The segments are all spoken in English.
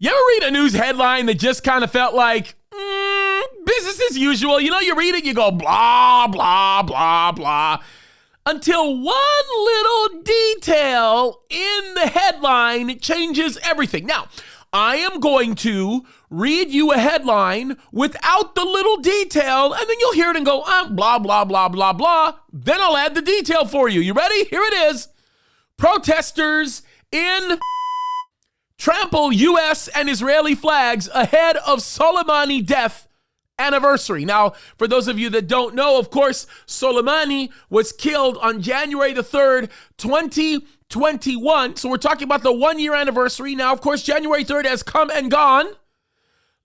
You ever read a news headline that just kind of felt like, business as usual? You know, you read it, you go, blah, blah, blah, blah. Until one little detail in the headline changes everything. Now, I am going to read you a headline without the little detail, and then you'll hear it and go, blah, blah, blah, blah, blah. Then I'll add the detail for you. You ready? Here it is. Protesters in trample U.S. and Israeli flags ahead of Soleimani death anniversary. Now, for those of you that don't know, of course, Soleimani was killed on January the 3rd, 2021. So we're talking about the 1-year anniversary. Now, of course, January 3rd has come and gone.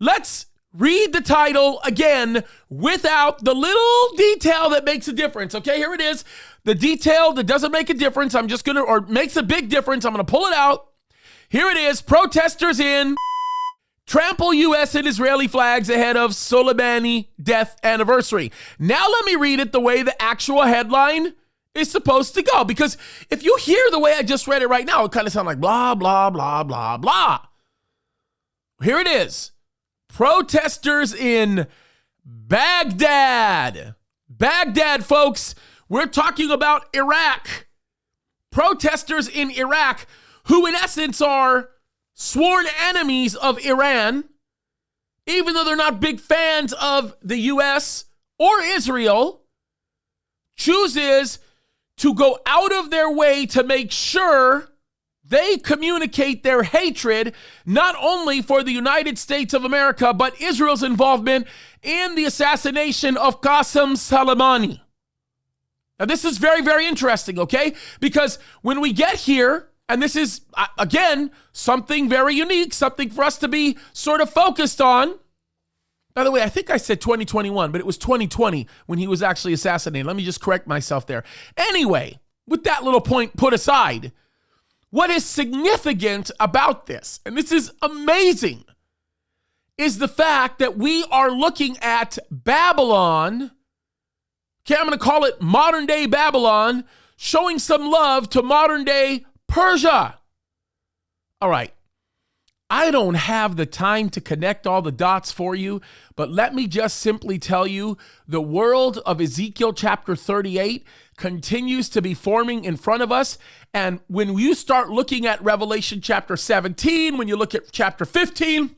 Let's read the title again without the little detail that makes a difference. Okay, here it is. The detail that doesn't make a difference, or makes a big difference. I'm going to pull it out. Here it is. Protesters in trample U.S. and Israeli flags ahead of Soleimani death anniversary. Now let me read it the way the actual headline is supposed to go. Because if you hear the way I just read it right now, it kind of sounds like blah, blah, blah, blah, blah. Here it is. Protesters in Baghdad. Baghdad, folks. We're talking about Iraq. Protesters in Iraq, who in essence are sworn enemies of Iran, even though they're not big fans of the U.S. or Israel, chooses to go out of their way to make sure they communicate their hatred not only for the United States of America, but Israel's involvement in the assassination of Qasem Soleimani. Now, this is very, very interesting, okay? Because when we get here, and this is, again, something very unique, something for us to be sort of focused on. By the way, I think I said 2021, but it was 2020 when he was actually assassinated. Let me just correct myself there. Anyway, with that little point put aside, what is significant about this, and this is amazing, is the fact that we are looking at Babylon, okay, I'm going to call it modern day Babylon, showing some love to modern day Persia. All right. I don't have the time to connect all the dots for you, but let me just simply tell you the world of Ezekiel chapter 38 continues to be forming in front of us. And when you start looking at Revelation chapter 17, when you look at chapter 15,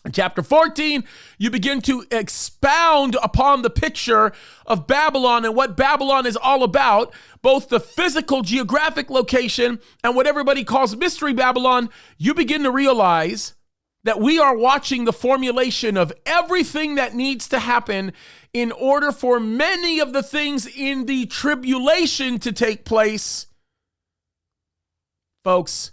in chapter 14, you begin to expound upon the picture of Babylon and what Babylon is all about, both the physical geographic location and what everybody calls Mystery Babylon. You begin to realize that we are watching the formulation of everything that needs to happen in order for many of the things in the tribulation to take place. Folks,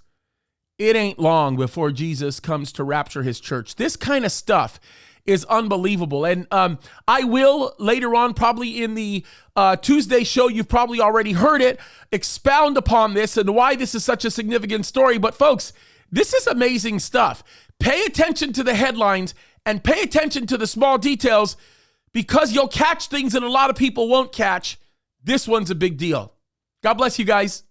it ain't long before Jesus comes to rapture his church. This kind of stuff is unbelievable. And I will later on, probably in the Tuesday show, you've probably already heard it, expound upon this and why this is such a significant story. But folks, this is amazing stuff. Pay attention to the headlines and pay attention to the small details, because you'll catch things that a lot of people won't catch. This one's a big deal. God bless you guys.